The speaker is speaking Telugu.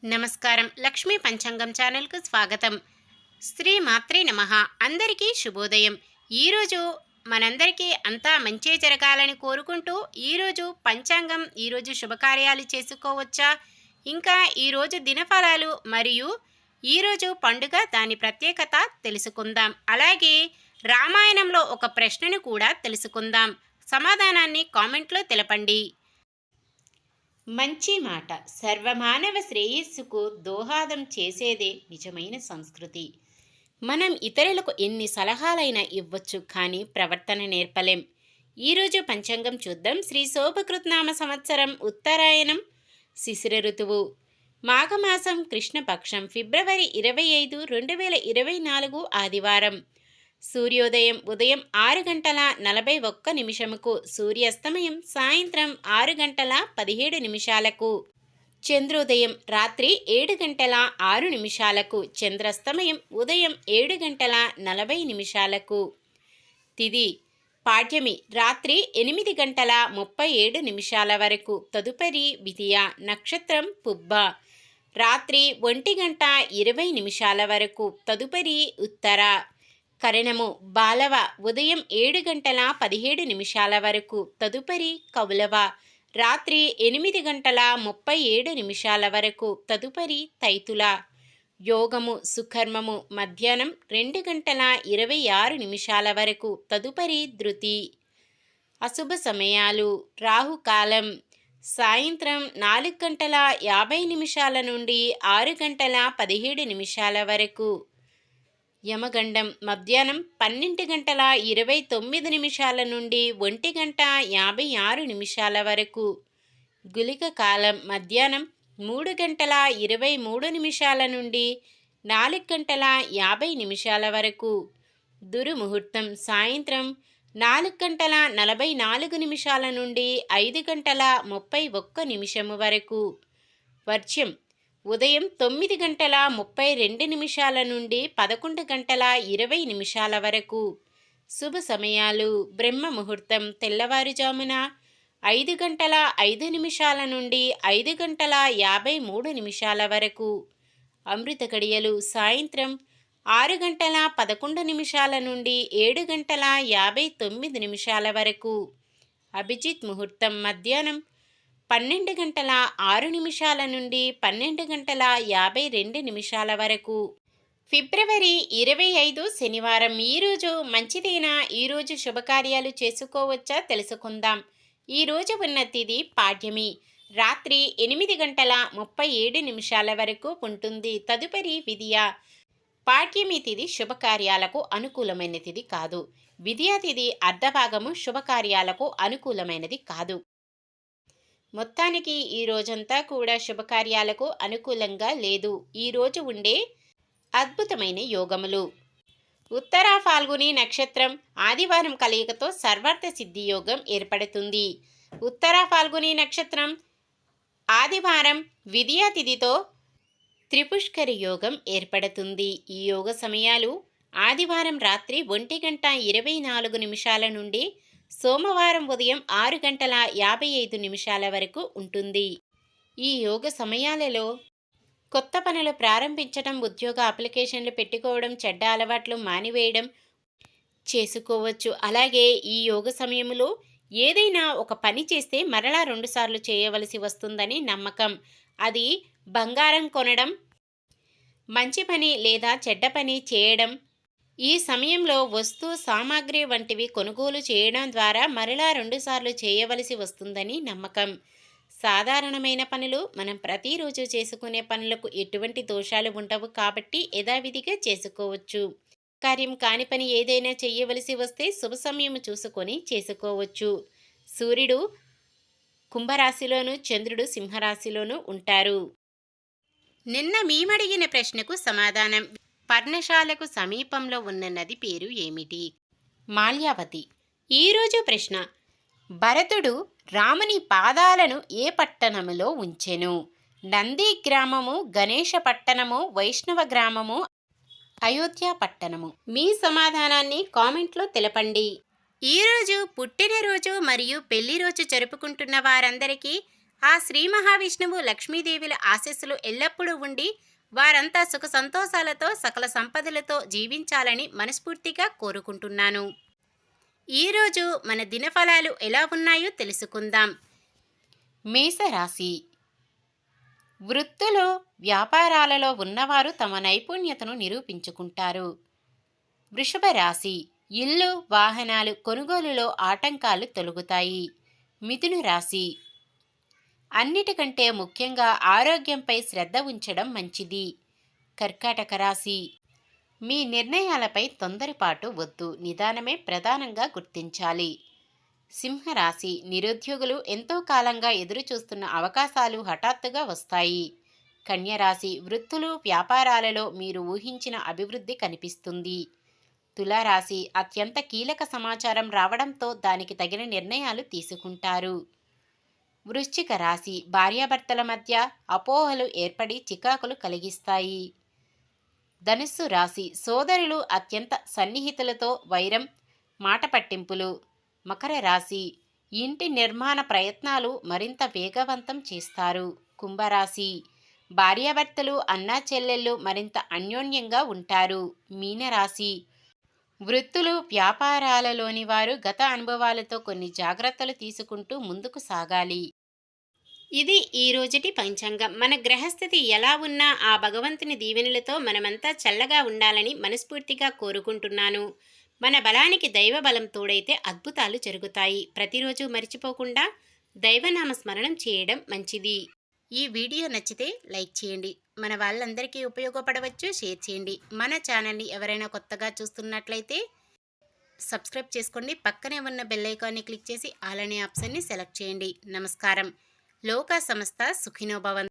నమస్కారం. లక్ష్మీ పంచాంగం ఛానల్కు స్వాగతం. శ్రీ మాత్రే నమః. అందరికీ శుభోదయం. ఈరోజు మనందరికీ అంతా మంచే జరగాలని కోరుకుంటూ ఈరోజు పంచాంగం, ఈరోజు శుభకార్యాలు చేసుకోవచ్చా, ఇంకా ఈరోజు దినఫలాలు మరియు ఈరోజు పండుగ దాని ప్రత్యేకత తెలుసుకుందాం. అలాగే రామాయణంలో ఒక ప్రశ్నను కూడా తెలుసుకుందాం. సమాధానాన్ని కామెంట్లో తెలపండి. మంచి మాట సర్వమానవ శ్రేయస్సుకు దోహదం చేసేదే నిజమైన సంస్కృతి. మనం ఇతరులకు ఎన్ని సలహాలైనా ఇవ్వచ్చు, కానీ ప్రవర్తన నేర్పలేం. ఈరోజు పంచాంగం చూద్దాం. శ్రీ శోభకృత్నామ సంవత్సరం ఉత్తరాయణం, శిశిర ఋతువు, మాఘమాసం, కృష్ణపక్షం, ఫిబ్రవరి 25, 2024 ఆదివారం. సూర్యోదయం ఉదయం 6:41 సూర్యాస్తమయం సాయంత్రం 6:17. చంద్రోదయం రాత్రి 7:06. చంద్రాస్తమయం ఉదయం 7:40. తిథి పాడ్యమి రాత్రి 8:37 వరకు. తదుపరి విధియ. నక్షత్రం పుబ్బ రాత్రి 1:20 వరకు. తదుపరి ఉత్తర. కరణము బాలవ ఉదయం 7:17 వరకు. తదుపరి కౌలవ రాత్రి 8:37 వరకు. తదుపరి తైతుల. యోగము సుకర్మము మధ్యాహ్నం 2:26 వరకు. తదుపరి ధృతి. అశుభ సమయాలు రాహుకాలం సాయంత్రం 4:50 నుండి 6:17 వరకు. యమగండం మధ్యాహ్నం 12:29 నుండి 1:56 వరకు. గుళిక కాలం మధ్యాహ్నం 3:23 నుండి 4:50 వరకు. దుర్ముహూర్తం సాయంత్రం 4:44 నుండి 5:31 వరకు. వర్జ్యం ఉదయం 9:32 నుండి 11:20 వరకు. శుభ సమయాలు బ్రహ్మ ముహూర్తం తెల్లవారుజామున 5:05 నుండి 5:53 వరకు. అమృత గడియలు సాయంత్రం 6:11 నుండి 7:59 వరకు. అభిజిత్ ముహూర్తం మధ్యాహ్నం 12:06 నుండి 12:52 వరకు. ఫిబ్రవరి 25 శనివారం. ఈరోజు మంచిదేనా? ఈరోజు శుభకార్యాలు చేసుకోవచ్చా తెలుసుకుందాం. ఈరోజు ఉన్న తిథి పాడ్యమి రాత్రి 8:37 వరకు ఉంటుంది. తదుపరి విధియ. పాడ్యమి తిథి శుభకార్యాలకు అనుకూలమైన తిథి కాదు. విధియ తిథి అర్ధభాగము శుభకార్యాలకు అనుకూలమైనది కాదు. మొత్తానికి ఈ రోజంతా కూడా శుభకార్యాలకు అనుకూలంగా లేదు. ఈరోజు ఉండే అద్భుతమైన యోగములు. ఉత్తర ఫాల్గుని నక్షత్రం ఆదివారం కలయికతో సర్వార్థ సిద్ధి యోగం ఏర్పడుతుంది. ఉత్తర ఫాల్గుని నక్షత్రం ఆదివారం విధియ తిథితో త్రిపుష్కర యోగం ఏర్పడుతుంది. ఈ యోగ సమయాలు ఆదివారం రాత్రి 1:24 నుండి సోమవారం ఉదయం 6:55 వరకు ఉంటుంది. ఈ యోగ సమయాలలో కొత్త పనులు ప్రారంభించడం, ఉద్యోగ అప్లికేషన్లు పెట్టుకోవడం, చెడ్డ అలవాట్లు మానివేయడం చేసుకోవచ్చు. అలాగే ఈ యోగ సమయంలో ఏదైనా ఒక పని చేస్తే మరలా 2 సార్లు చేయవలసి వస్తుందని నమ్మకం. అది బంగారం కొనడం, మంచి పని లేదా చెడ్డ పని చేయడం. ఈ సమయంలో వస్తు సామాగ్రి వంటివి కొనుగోలు చేయడం ద్వారా మరలా 2 సార్లు చేయవలసి వస్తుందని నమ్మకం. సాధారణమైన పనులు మనం ప్రతిరోజు చేసుకునే పనులకు ఎటువంటి దోషాలు ఉండవు కాబట్టి యథావిధిగా చేసుకోవచ్చు. కార్యం కాని పని ఏదైనా చేయవలసి వస్తే శుభ సమయం చూసుకొని చేసుకోవచ్చు. సూర్యుడు కుంభరాశిలోను, చంద్రుడు సింహరాశిలోను ఉంటారు. నిన్న మేమడిగిన ప్రశ్నకు సమాధానం. పర్ణశాలకు సమీపంలో ఉన్న నది పేరు ఏమిటి? మాల్యావతి. ఈరోజు ప్రశ్న. భరతుడు రాముని పాదాలను ఏ పట్టణములో ఉంచెను? నంది గ్రామము, గణేశ పట్టణము, వైష్ణవ గ్రామము, అయోధ్య పట్టణము. మీ సమాధానాన్ని కామెంట్లో తెలపండి. ఈరోజు పుట్టినరోజు మరియు పెళ్లి రోజు జరుపుకుంటున్న వారందరికీ ఆ శ్రీ మహావిష్ణువు లక్ష్మీదేవుల ఆశీస్సులు ఎల్లప్పుడూ ఉండి వారంతా సుఖ సంతోషాలతో సకల సంపదలతో జీవించాలని మనస్ఫూర్తిగా కోరుకుంటున్నాను. ఈరోజు మన దినఫలాలు ఎలా ఉన్నాయో తెలుసుకుందాం. మేషరాశి. వృత్తులు, వ్యాపారాలలో ఉన్నవారు తమ నైపుణ్యతను నిరూపించుకుంటారు. వృషభ రాశి. ఇల్లు, వాహనాలు కొనుగోలులో ఆటంకాలు తొలగుతాయి. మిథున రాశి. అన్నిటికంటే ముఖ్యంగా ఆరోగ్యంపై శ్రద్ధ ఉంచడం మంచిది. కర్కాటక రాశి. మీ నిర్ణయాలపై తొందరపాటు వద్దు, నిదానమే ప్రధానంగా గుర్తించాలి. సింహరాశి. నిరుద్యోగులు ఎంతో కాలంగా ఎదురుచూస్తున్న అవకాశాలు హఠాత్తుగా వస్తాయి. కన్యరాశి. వృత్తులు, వ్యాపారాలలో మీరు ఊహించిన అభివృద్ధి కనిపిస్తుంది. తులారాశి. అత్యంత కీలక సమాచారం రావడంతో దానికి తగిన నిర్ణయాలు తీసుకుంటారు. వృశ్చిక రాశి. భార్యాభర్తల మధ్య అపోహలు ఏర్పడి చికాకులు కలిగిస్తాయి. ధనుస్సు రాశి. సోదరులు అత్యంత సన్నిహితులతో వైరం, మాట పట్టింపులు. మకర రాశి. ఇంటి నిర్మాణ ప్రయత్నాలు మరింత వేగవంతం చేస్తారు. కుంభరాశి. భార్యాభర్తలు, అన్నా చెల్లెళ్ళు మరింత అన్యోన్యంగా ఉంటారు. మీనరాశి. వృత్తులు, వ్యాపారాలలోని వారు గత అనుభవాలతో కొన్ని జాగ్రత్తలు తీసుకుంటూ ముందుకు సాగాలి. ఇది ఈ రోజుటి పంచాంగం. మన గ్రహస్థితి ఎలా ఉన్నా ఆ భగవంతుని దీవెనలతో మనమంతా చల్లగా ఉండాలని మనస్ఫూర్తిగా కోరుకుంటున్నాను. మన బలానికి దైవ బలం తోడైతే అద్భుతాలు జరుగుతాయి. ప్రతిరోజు మర్చిపోకుండా దైవనామ స్మరణం చేయడం మంచిది. ఈ వీడియో నచ్చితే లైక్ చేయండి. మన వాళ్ళందరికీ ఉపయోగపడవచ్చు, షేర్ చేయండి. మన ఛానల్ని ఎవరైనా కొత్తగా చూస్తున్నట్లయితే సబ్స్క్రైబ్ చేసుకోండి. పక్కనే ఉన్న బెల్ ఐకాన్ని క్లిక్ చేసి ఆల్ అనే ఆప్షన్ని సెలెక్ట్ చేయండి. నమస్కారం. లోకా సమస్త సుఖినో భవంతు.